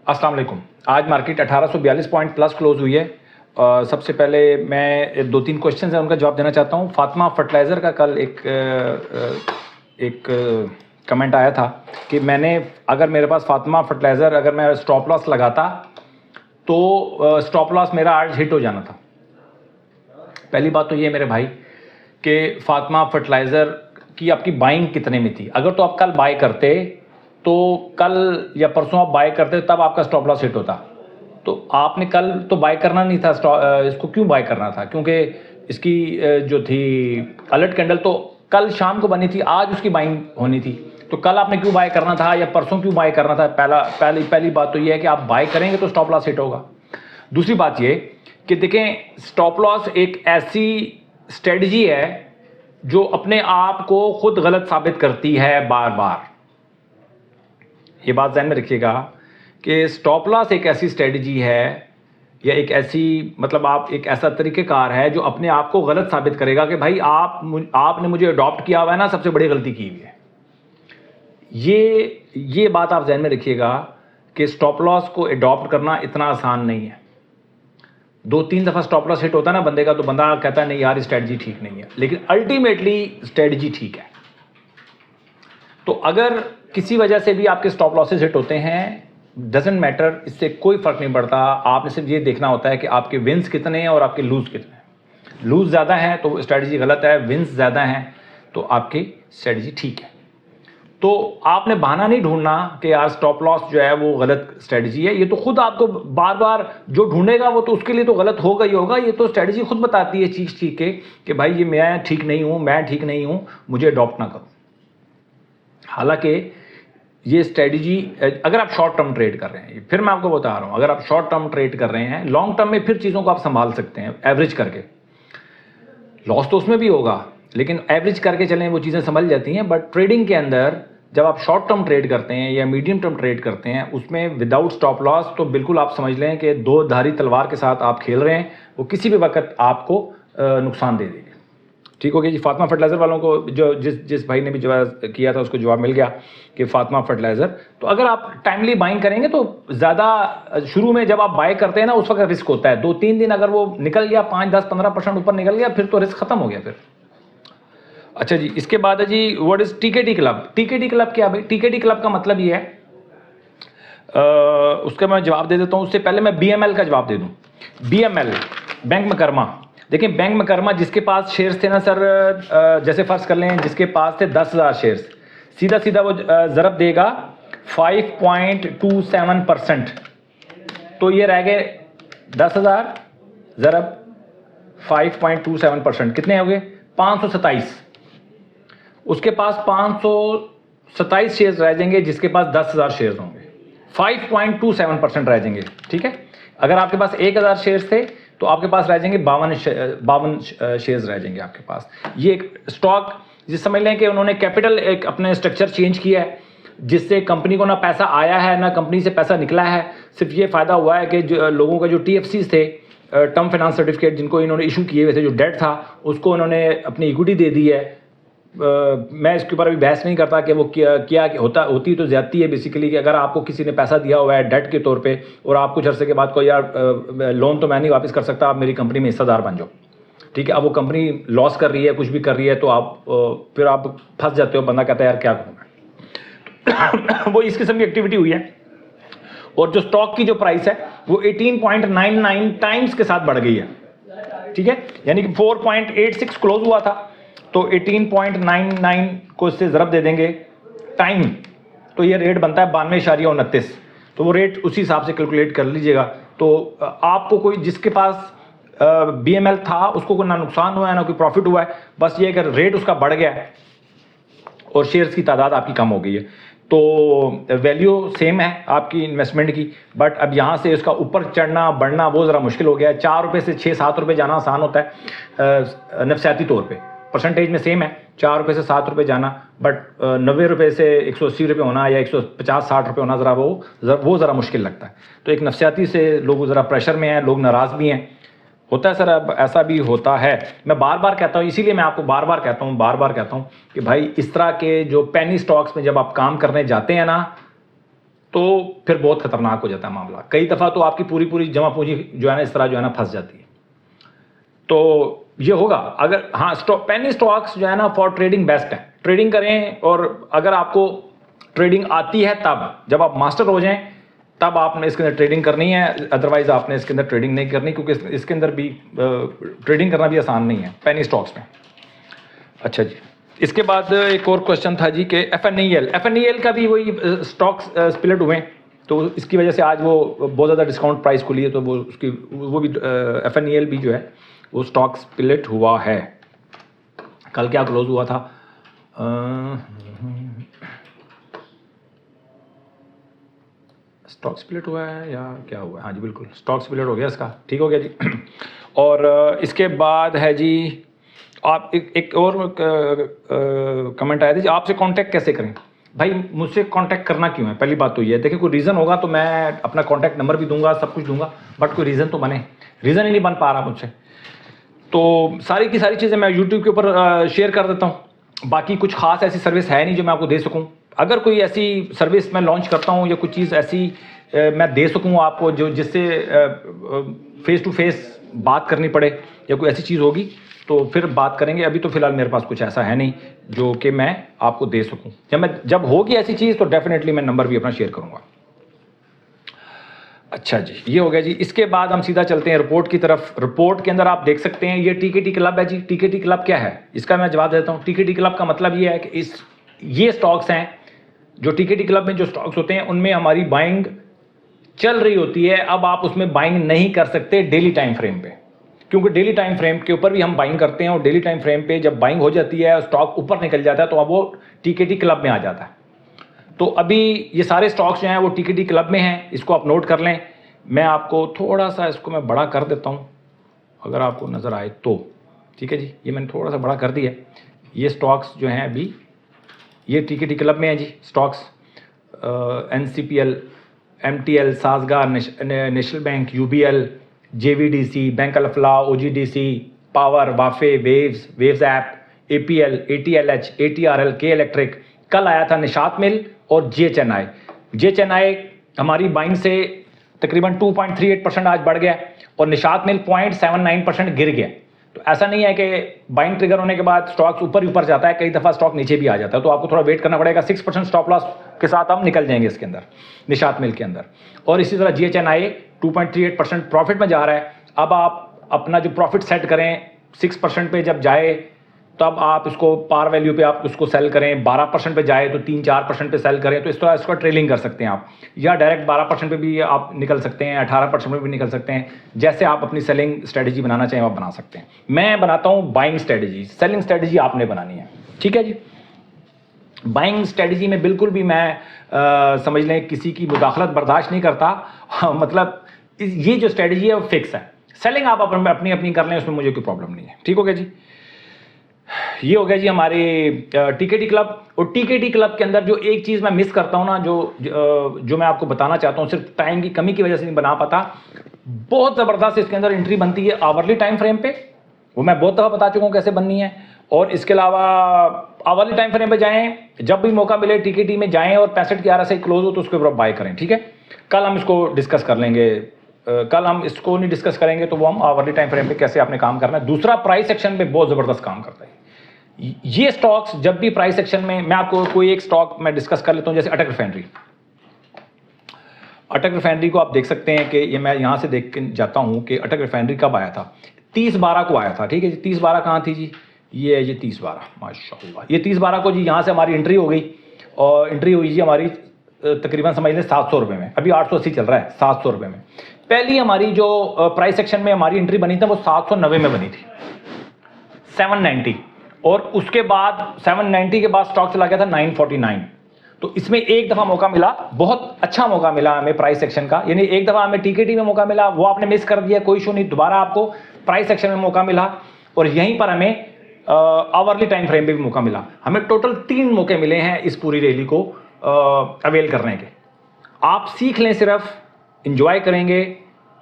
अस्सलाम वालेकुम। आज मार्केट 1842 पॉइंट प्लस क्लोज हुई है। सबसे पहले मैं दो तीन क्वेश्चन हैं उनका जवाब देना चाहता हूँ। फातिमा फर्टिलाइज़र का कल एक कमेंट आया था कि अगर मेरे पास फातिमा फर्टिलाइज़र अगर मैं स्टॉप लॉस लगाता तो स्टॉप लॉस मेरा आज हिट हो जाना था। पहली बात तो ये मेरे भाई कि फातिमा फर्टिलाइज़र की आपकी बाइंग कितने में थी। अगर तो आप कल बाय करते तो कल या परसों आप बाय करते तब आपका स्टॉप लॉस हिट होता। तो आपने कल तो बाय करना नहीं था। इसको क्यों बाय करना था? क्योंकि इसकी जो थी अलर्ट कैंडल तो कल शाम को बनी थी, आज उसकी बाइंग होनी थी। तो कल आपने क्यों बाय करना था या परसों क्यों बाय करना था? पहली बात तो ये है कि आप बाय करेंगे तो स्टॉप लॉस हिट होगा। दूसरी बात ये कि देखें, स्टॉप लॉस एक ऐसी स्ट्रेटजी है जो अपने आप को खुद गलत साबित करती है बार बार। ये बात ध्यान में रखिएगा कि स्टॉप लॉस एक ऐसी स्ट्रेटजी है या एक ऐसी आप एक ऐसा तरीक़ेकार है जो अपने आप को गलत साबित करेगा कि भाई आपने मुझे अडॉप्ट किया हुआ है ना, सबसे बड़ी गलती की हुई है। ये बात आप ध्यान में रखिएगा कि स्टॉप लॉस को अडॉप्ट करना इतना आसान नहीं है। 2-3 दफ़ा स्टॉप लॉस हिट होता है ना बंदे का, तो बंदा कहता है नहीं यार स्ट्रेटजी ठीक नहीं है, लेकिन अल्टीमेटली स्ट्रेटजी ठीक है। तो अगर किसी वजह से भी आपके स्टॉप लॉसेस हिट होते हैं, डजेंट मैटर, इससे कोई फ़र्क नहीं पड़ता। आपने सिर्फ ये देखना होता है कि आपके विन्स कितने हैं और आपके लूज़ कितने हैं। लूज़ ज़्यादा है तो स्ट्रेटजी गलत है, विन्स ज़्यादा हैं तो आपकी स्ट्रेटजी ठीक है। तो आपने बहाना नहीं ढूंढना कि यार स्टॉप लॉस जो है वो गलत स्ट्रेटजी है। ये तो खुद आपको बार बार जो ढूंढेगा वो तो उसके लिए तो गलत होगा ही होगा। ये तो स्ट्रेटजी खुद बताती है चीख के कि भाई ये मैं ठीक नहीं हूँ, मुझे अडॉप्ट ना करो। हालांकि ये स्ट्रेटजी अगर आप शॉर्ट टर्म ट्रेड कर रहे हैं, फिर मैं आपको बता रहा हूँ, अगर आप शॉर्ट टर्म ट्रेड कर रहे हैं, लॉन्ग टर्म में फिर चीज़ों को आप संभाल सकते हैं एवरेज करके। लॉस तो उसमें भी होगा लेकिन एवरेज करके चलें वो चीज़ें संभल जाती हैं। बट ट्रेडिंग के अंदर जब आप शॉर्ट टर्म ट्रेड करते हैं या मीडियम टर्म ट्रेड करते हैं, उसमें विदाउट स्टॉप लॉस तो बिल्कुल आप समझ लें कि दो धारी तलवार के साथ आप खेल रहे हैं, वो किसी भी वक्त आपको नुकसान दे देगी। ठीक हो गया जी। फातिमा फर्टिलाइज़र वालों को जो जिस भाई ने भी जवाब किया था उसको जवाब मिल गया कि फातिमा फर्टिलाइज़र तो अगर आप टाइमली बाइंग करेंगे तो ज़्यादा शुरू में जब आप बाय करते हैं ना उस वक्त रिस्क होता है। 2-3 दिन अगर वो निकल गया 5-10-15% ऊपर निकल गया फिर तो रिस्क खत्म हो गया फिर। अच्छा जी, इसके बाद है जी व्हाट इज़ टीकेटी क्लब। टीकेटी क्लब क्या भाई? टीकेटी क्लब का मतलब ये है, उसका मैं जवाब दे देता हूँ। उससे पहले मैं बीएमएल का जवाब दे दूँ। BML bank Makramah. देखिए बैंक मकरमा जिसके पास शेयर्स थे ना सर, जैसे फर्ज कर लें जिसके पास थे 10,000 शेयर्स, सीधा वो ज़रब देगा 5.27%। तो ये रह गए 10,000 ज़रब 5.27%, कितने हो गए? 527। उसके पास 527 शेयर्स रह जाएंगे जिसके पास 10,000 शेयर्स होंगे, 5.27% रह जाएंगे। ठीक है, अगर आपके पास 1,000 शेयर्स थे तो आपके पास रह जाएंगे 52 शेयर्स रह जाएंगे आपके पास। ये एक स्टॉक जिस समझ लें कि उन्होंने कैपिटल एक अपने स्ट्रक्चर चेंज किया है जिससे कंपनी को ना पैसा आया है ना कंपनी से पैसा निकला है। सिर्फ ये फ़ायदा हुआ है कि जो लोगों का जो TFCs थे, टर्म फाइनेंस सर्टिफिकेट, जिनको इन्होंने इशू किए हुए थे, जो डेट था उसको उन्होंने अपनी इक्विटी दे दी है। मैं इसके ऊपर अभी बहस नहीं करता कि वो क्या होती तो ज़्यादती है बेसिकली कि अगर आपको किसी ने पैसा दिया हुआ है डेट के तौर पे और आप कुछ अरसे के बाद को यार लोन तो मैं नहीं वापस कर सकता, आप मेरी कंपनी में हिस्सेदार बन जाओ। ठीक है, अब वो कंपनी लॉस कर रही है, कुछ भी कर रही है, तो फिर आप फंस जाते हो। बंदा कहता है यार क्या करूँ मैं। वो इस किस्म की एक्टिविटी हुई है और जो स्टॉक की जो प्राइस है वो 18.99 टाइम्स के साथ बढ़ गई है। ठीक है, यानी कि 4.86 क्लोज हुआ था तो 18.99 को इससे ज़रब दे देंगे टाइम, तो ये रेट बनता है 92.29। तो वो रेट उसी हिसाब से कैलकुलेट कर लीजिएगा। तो आपको कोई जिसके पास BML था उसको कोई ना नुकसान हुआ है ना कोई प्रॉफिट हुआ है, बस ये अगर रेट उसका बढ़ गया है और शेयर्स की तादाद आपकी कम हो गई है तो वैल्यू सेम है आपकी इन्वेस्टमेंट की, बट अब यहाँ से इसका ऊपर चढ़ना बढ़ना वो ज़रा मुश्किल हो गया है। 4 रुपये से 6-7 रुपये जाना आसान होता है नफसियाती तौर पे, परसेंटेज में सेम है 4 रुपये से 7 रुपये जाना, बट 90 रुपये से 180 रुपये होना या 150-60 रुपये होना ज़रा वो ज़रा मुश्किल लगता है। तो एक नफसियाती से लोग ज़रा प्रेशर में हैं, लोग नाराज़ भी हैं, होता है सर, अब ऐसा भी होता है। मैं बार बार कहता हूँ, इसीलिए मैं आपको बार बार कहता हूँ कि भाई इस तरह के जो पेनी स्टॉक्स में जब आप काम करने जाते हैं ना तो फिर बहुत खतरनाक हो जाता है मामला। कई दफ़ा तो आपकी पूरी पूरी जमा पूंजी जो है ना इस तरह जो है ना फंस जाती है। तो ये होगा अगर, हाँ, पेनी स्टॉक्स जो है ना फॉर ट्रेडिंग बेस्ट है, ट्रेडिंग करें। और अगर आपको ट्रेडिंग आती है तब, जब आप मास्टर हो जाएं तब आपने इसके अंदर ट्रेडिंग करनी है, अदरवाइज आपने इसके अंदर ट्रेडिंग नहीं करनी, क्योंकि इसके अंदर भी ट्रेडिंग करना भी आसान नहीं है पेनी स्टॉक्स में। अच्छा जी, इसके बाद एक और क्वेश्चन था जी कि एफ का भी वही स्टॉक्स स्प्लिट हुए, तो इसकी वजह से आज वो बहुत ज़्यादा डिस्काउंट प्राइस को लिए, तो वो उसकी वो भी एफ भी जो है वो स्टॉक स्प्लिट हुआ है। कल क्या क्लोज हुआ था? स्टॉक स्प्लिट हुआ है या क्या हुआ है? हाँ जी बिल्कुल, स्टॉक स्प्लिट हो गया इसका, ठीक हो गया जी। और इसके बाद है जी, आप एक और कमेंट आया था जी, आपसे कांटेक्ट कैसे करें? भाई मुझसे कांटेक्ट करना क्यों है? पहली बात तो ये है, देखिए कोई रीज़न होगा तो मैं अपना कांटेक्ट नंबर भी दूंगा, सब कुछ दूंगा, बट कोई रीज़न तो बने, रीज़न ही नहीं बन पा रहा मुझसे। तो सारी की सारी चीज़ें मैं यूट्यूब के ऊपर शेयर कर देता हूँ। बाकी कुछ खास ऐसी सर्विस है नहीं जो मैं आपको दे सकूँ। अगर कोई ऐसी सर्विस मैं लॉन्च करता हूँ या कुछ चीज़ ऐसी मैं दे सकूँ आपको जो जिससे फेस टू फेस बात करनी पड़े या कोई ऐसी चीज़ होगी तो फिर बात करेंगे। अभी तो फिलहाल मेरे पास कुछ ऐसा है नहीं जो कि मैं आपको दे सकूँ। जब होगी ऐसी चीज़ तो डेफिनेटली मैं नंबर भी अपना शेयर करूँगा। अच्छा जी, ये हो गया जी। इसके बाद हम सीधा चलते हैं रिपोर्ट की तरफ। रिपोर्ट के अंदर आप देख सकते हैं ये टीकेटी क्लब है जी। टीकेटी क्लब क्या है इसका मैं जवाब देता हूँ। टीकेटी क्लब का मतलब ये है कि ये स्टॉक्स हैं जो टीकेटी क्लब में जो स्टॉक्स होते हैं उनमें हमारी बाइंग चल रही होती है। अब आप उसमें बाइंग नहीं कर सकते डेली टाइम फ्रेम पे, क्योंकि डेली टाइम फ्रेम के ऊपर भी हम बाइंग करते हैं और डेली टाइम फ्रेम पे जब बाइंग हो जाती है और स्टॉक ऊपर निकल जाता है तो अब वो टीकेटी क्लब में आ जाता है। तो अभी ये सारे स्टॉक्स जो हैं वो टीकेटी क्लब में हैं, इसको आप नोट कर लें। मैं आपको थोड़ा सा इसको मैं बड़ा कर देता हूँ अगर आपको नज़र आए तो, ठीक है जी। ये मैंने थोड़ा सा बड़ा कर दिया। ये स्टॉक्स जो हैं अभी ये टीकेटी क्लब में हैं जी। Stocks NCPL, MTL, Sazgar, National Bank, UBL, JVDC, bank Alfalah, OGDC, power, वाफे, Waves app, APL, ATLH, ATRL, K Electric. कल आया था निशात मिल और JHNI हमारी बाइंग से तकरीबन 2.38% आज बढ़ गया और निशात मिल 0.79% गिर गया। तो ऐसा नहीं है कि बाइंग ट्रिगर होने के बाद स्टॉक्स ऊपर ही ऊपर जाता है, कई दफ़ा स्टॉक नीचे भी आ जाता है। तो आपको थोड़ा वेट करना पड़ेगा। 6% स्टॉप लॉस के साथ हम निकल जाएंगे इसके अंदर, निशात मिल के अंदर। और इसी तरह JHNI 2.38% प्रॉफिट में जा रहा है। अब आप अपना जो प्रॉफिट सेट करें 6% पे जब जाए तब आप इसको पार वैल्यू पे आप उसको सेल करें। 12% पे जाए तो 3-4% पे सेल करें। तो इस तरह इसका ट्रेलिंग कर सकते हैं आप, या डायरेक्ट 12% पे भी आप निकल सकते हैं, 18% पे भी निकल सकते हैं। जैसे आप अपनी सेलिंग स्ट्रेटजी बनाना चाहें आप बना सकते हैं। मैं बनाता हूँ बाइंग स्ट्रेटजी, सेलिंग स्ट्रेटजी आपने बनानी है, ठीक है जी। बाइंग स्ट्रेटजी में बिल्कुल भी मैं समझ लें किसी की मुदाखलत बर्दाश्त नहीं करता। मतलब ये जो स्ट्रेटजी है वो फिक्स है। सेलिंग आप अपनी अपनी कर लें, उसमें मुझे कोई प्रॉब्लम नहीं है, ठीक हो गया जी। ये हो गया जी हमारे टीकेटी क्लब। और टीकेटी क्लब के अंदर जो एक चीज़ मैं मिस करता हूँ ना, जो मैं आपको बताना चाहता हूँ, सिर्फ टाइम की कमी की वजह से नहीं बना पाता। बहुत ज़बरदस्त इसके अंदर एंट्री बनती है आवरली टाइम फ्रेम पे, वो मैं बहुत दफ़ा बता चुका हूँ कैसे बननी है। और इसके अलावा आवरली टाइम फ्रेम पे जाएं, जब भी मौका मिले टीकेटी में जाएं और 65 की RSI क्लोज हो तो उसके ऊपर बाय करें, ठीक है। कल हम इसको डिस्कस कर लेंगे। कल हम इसको नहीं डिस्कस करेंगे तो वो हम आवरली टाइम फ्रेम पे कैसे आपने काम करना है। दूसरा, प्राइस एक्शन पे बहुत ज़बरदस्त काम करता है ये स्टॉक्स। जब भी प्राइस सेक्शन में, मैं आपको कोई एक स्टॉक मैं डिस्कस कर लेता हूं, जैसे अटक रिफाइनरी। अटक रिफाइनरी को आप देख सकते हैं कि ये मैं यहां से देख के जाता हूं कि अटक रिफाइनरी कब आया था। 30/12 को आया था, ठीक है जी। 30/12 कहां थी जी? ये है जी 30/12, माशाल्लाह। ये 30/12 को जी यहां से हमारी एंट्री हो गई और एंट्री हुई जी हमारी तकरीबन समझ लें 700 रुपये में। अभी 880 चल रहा है, 700 रुपये में। पहली हमारी जो प्राइस सेक्शन में हमारी एंट्री बनी थी वो 790 में बनी थी, 790। और उसके बाद 790 के बाद स्टॉक चला गया था 949। तो इसमें एक दफ़ा मौका मिला, बहुत अच्छा मौका मिला हमें प्राइस सेक्शन का। यानी एक दफ़ा हमें टीकेटी में मौका मिला, वो आपने मिस कर दिया, कोई इशू नहीं, दोबारा आपको प्राइस सेक्शन में मौका मिला। और यहीं पर हमें आवरली टाइम फ्रेम पे भी मौका मिला। हमें टोटल 3 मौके मिले हैं इस पूरी रैली को अवेल करने के। आप सीख लें, सिर्फ इंजॉय करेंगे,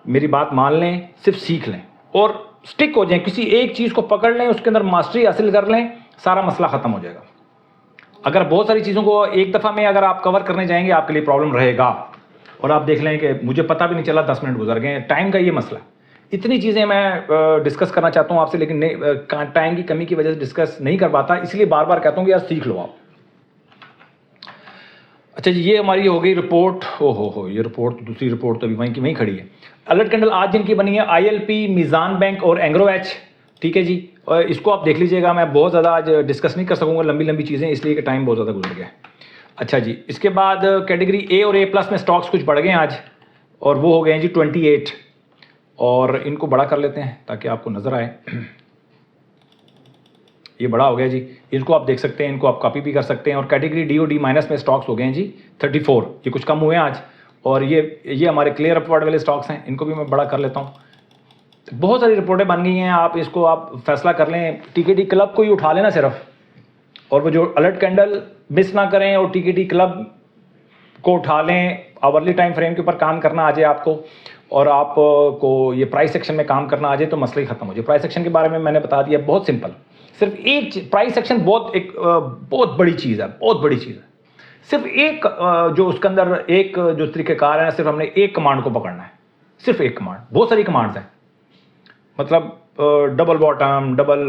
मेरी बात मान लें, सिर्फ सीख लें और स्टिक हो जाएं, किसी एक चीज़ को पकड़ लें, उसके अंदर मास्टरी हासिल कर लें, सारा मसला ख़त्म हो जाएगा। अगर बहुत सारी चीज़ों को एक दफ़ा में अगर आप कवर करने जाएंगे आपके लिए प्रॉब्लम रहेगा। और आप देख लें कि मुझे पता भी नहीं चला 10 मिनट गुजर गए, टाइम का ये मसला। इतनी चीज़ें मैं डिस्कस करना चाहता हूँ आपसे, लेकिन टाइम की कमी की वजह से डिस्कस नहीं कर पाता, इसलिए बार बार कहता हूँ कि यार सीख लो आप। अच्छा जी, ये हमारी हो गई रिपोर्ट। हो ये रिपोर्ट तो दूसरी रिपोर्ट तो अभी वहीं की वहीं खड़ी है। अलर्ट कैंडल आज जिनकी बनी है ILP, मीज़ान बैंक और एंग्रो एच, ठीक है जी। और इसको आप देख लीजिएगा, मैं बहुत ज़्यादा आज डिस्कस नहीं कर सकूँगा लंबी लंबी चीज़ें, इसलिए कि टाइम बहुत ज़्यादा गुजर गया। अच्छा जी, इसके बाद कैटेगरी A और A+ में स्टॉक्स कुछ बढ़ गए हैं आज, और वो हो गए हैं जी 28। और इनको बड़ा कर लेते हैं ताकि आपको नज़र आए। ये बड़ा हो गया जी, इनको आप देख सकते हैं, इनको आप कॉपी भी कर सकते हैं। और कैटेगरी D और D- में स्टॉक्स हो गए हैं जी 34, ये कुछ कम हुए हैं आज। और ये हमारे क्लियर अपवर्ड वाले स्टॉक्स हैं, इनको भी मैं बड़ा कर लेता हूँ। बहुत सारी रिपोर्टें बन गई हैं, आप इसको आप फैसला कर लें। TKT क्लब को ही उठा लेना सिर्फ, और वो जो अलर्ट कैंडल मिस ना करें, और TKT क्लब को उठा लें। आवरली टाइम फ्रेम के ऊपर काम करना आ जाए आपको, और आपको ये प्राइस सेक्शन में काम करना आ जाए तो मसला ही खत्म हो जाए। प्राइस सेक्शन के बारे में मैंने बता दिया, बहुत सिंपल। सिर्फ एक प्राइस सेक्शन बहुत बड़ी चीज़ है, बहुत बड़ी चीज़ है। सिर्फ एक जो उसके अंदर एक जो तरीक़ेकार है, सिर्फ हमने एक कमांड को पकड़ना है, सिर्फ एक कमांड। बहुत सारी कमांड्स हैं, मतलब डबल बॉटम, डबल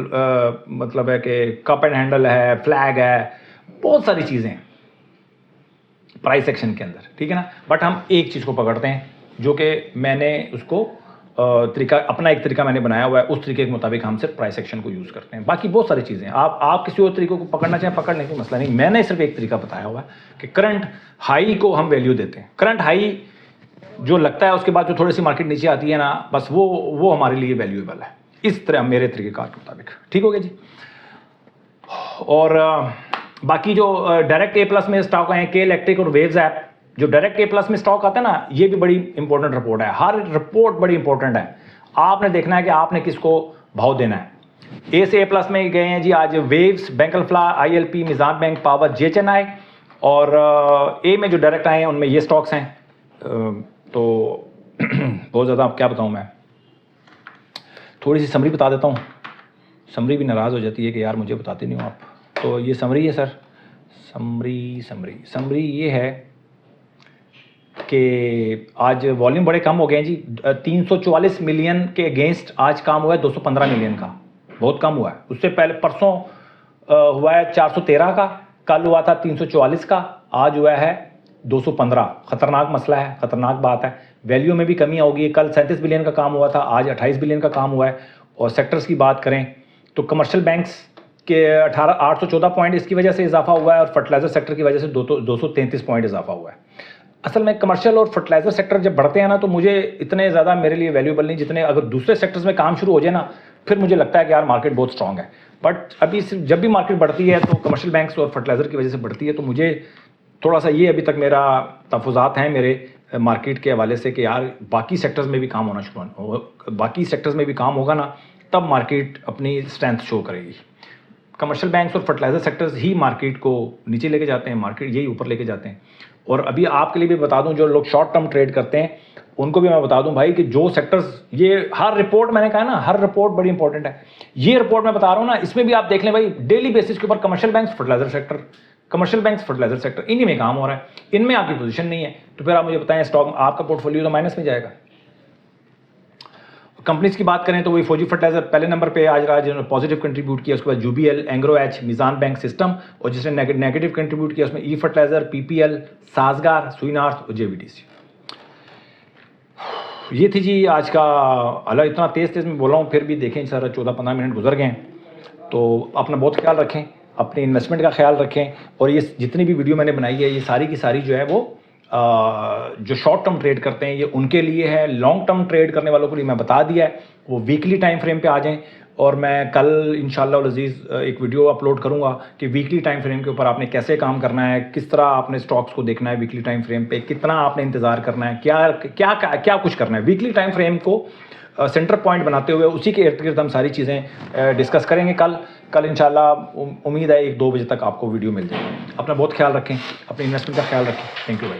मतलब है कि कप एंड हैंडल है, फ्लैग है, बहुत सारी चीज़ें हैं प्राइस सेक्शन के अंदर, ठीक है ना। बट हम एक चीज़ को पकड़ते हैं, जो कि मैंने उसको तरीका, अपना एक तरीका मैंने बनाया हुआ है, उस तरीके के मुताबिक हम सिर्फ प्राइस सेक्शन को यूज़ करते हैं। बाकी बहुत सारी चीज़ें आप किसी और तरीके को पकड़ना चाहें, पकड़ने की मसला नहीं। मैंने सिर्फ एक तरीका बताया हुआ है कि करंट हाई को हम वैल्यू देते हैं। करंट हाई जो लगता है, उसके बाद जो थोड़ी सी मार्केट नीचे आती है ना, बस वो हमारे लिए वैल्यूएबल है, इस तरह मेरे तरीक़ेकार के मुताबिक। ठीक हो गया जी। और बाकी जो डायरेक्ट A+ में स्टॉक आए हैं, के इलेक्ट्रिक और वेव्स ऐप, जो डायरेक्ट A+ में स्टॉक आता है ना, ये भी बड़ी इंपॉर्टेंट रिपोर्ट है। हर रिपोर्ट बड़ी इंपॉर्टेंट है, आपने देखना है कि आपने किसको भाव देना है। A से A+ में गए हैं जी आज वेव्स, बैंकल्फ्ला, ILP, Meezan bank, power, JHNI। और A में जो डायरेक्ट आए हैं उनमें ये स्टॉक्स हैं। तो बहुत ज़्यादा आप क्या बताऊँ मैं, थोड़ी सी समरी बता देता हूँ। समरी भी नाराज़ हो जाती है कि यार मुझे बताते नहीं हो आप। तो ये समरी है सर, समरी ये है कि आज वॉल्यूम बड़े कम हो गए हैं जी। 344 मिलियन के अगेंस्ट आज काम हुआ है 215 मिलियन का, बहुत कम हुआ है। उससे पहले परसों हुआ है 413 का, कल हुआ था 344 का, आज हुआ है 215। ख़तरनाक मसला है, ख़तरनाक बात है। वैल्यू में भी कमी होगी, कल 37 बिलियन का काम हुआ था, आज 28 बिलियन का काम हुआ है। और सेक्टर्स की बात करें तो कमर्शियल बैंक्स के 814 पॉइंट इसकी वजह से इजाफा हुआ है, और फर्टिलाइजर सेक्टर की वजह से 233 पॉइंट इजाफा हुआ है। असल में कमर्शियल और फर्टिलाइजर सेक्टर जब बढ़ते हैं ना, तो मुझे इतने ज़्यादा मेरे लिए वैल्यूएबल नहीं जितने अगर दूसरे सेक्टर्स में काम शुरू हो जाए ना, फिर मुझे लगता है कि यार मार्केट बहुत स्ट्रांग है। बट अभी जब भी मार्केट बढ़ती है तो कमर्शियल बैंक्स और फर्टिलाइजर की वजह से बढ़ती है, तो मुझे थोड़ा सा ये अभी तक मेरा तहफ़्फ़ुज़ात हैं मेरे मार्केट के हवाले से कि यार बाकी सेक्टर्स में भी काम होना शुरू, बाकी सेक्टर्स में भी काम होगा ना, तब मार्केट अपनी स्ट्रेंथ शो करेगी। कमर्शियल बैंक्स और फर्टिलाइजर सेक्टर्स ही मार्केट को नीचे लेके जाते हैं, मार्केट यही ऊपर लेके जाते हैं। और अभी आपके लिए भी बता दूं, जो लोग शॉर्ट टर्म ट्रेड करते हैं उनको भी मैं बता दूं भाई कि जो सेक्टर्स, ये हर रिपोर्ट मैंने कहा ना, हर रिपोर्ट बड़ी इंपॉर्टेंट है। ये रिपोर्ट मैं बता रहा हूँ ना, इसमें भी आप देख लें भाई, डेली बेसिस के ऊपर commercial banks, fertiliser sector, commercial banks, fertiliser sector, इन्हीं में काम हो रहा है। इनमें आपकी पोजीशन नहीं है तो फिर आप मुझे बताएं, स्टॉक आपका पोर्टफोलियो तो माइनस में जाएगा। कंपनीज की बात करें तो वही फौजी फर्टिलाइजर पहले नंबर पे आज रहा, जिन्होंने पॉजिटिव कंट्रीब्यूट किया। उसके बाद UBL, Engro H, Meezan bank system, और जिसने नेगेटिव कंट्रीब्यूट किया उसमें ई फर्टिलाइजर, PPL, साजगार, सुई नॉर्थ और JVDC। ये थी जी आज का। अल्लाह इतना तेज़ मैं बोल रहा हूँ, फिर भी देखें सर 14-15 मिनट गुजर गए हैं। तो अपना बहुत ख्याल रखें, अपने इन्वेस्टमेंट का ख्याल रखें। और ये जितनी भी वीडियो मैंने बनाई है, ये सारी की सारी जो है वो जो शॉर्ट टर्म ट्रेड करते हैं ये उनके लिए है। लॉन्ग टर्म ट्रेड करने वालों के लिए मैं बता दिया है, वो वीकली टाइम फ्रेम पे आ जाएं। और मैं कल इंशाअल्लाह अज़ीज़ एक वीडियो अपलोड करूंगा कि वीकली टाइम फ्रेम के ऊपर आपने कैसे काम करना है, किस तरह आपने स्टॉक्स को देखना है वीकली टाइम फ्रेम पे, कितना आपने इंतज़ार करना है, क्या कुछ करना है। वीकली टाइम फ्रेम को सेंटर पॉइंट बनाते हुए उसी के इर्द गिर्द हम सारी चीज़ें डिस्कस करेंगे कल इंशाल्लाह। उम्मीद है 1-2 बजे तक आपको वीडियो मिल जाएगी। अपना बहुत ख्याल रखें, अपने इन्वेस्टमेंट का ख्याल रखें। थैंक यू भाई।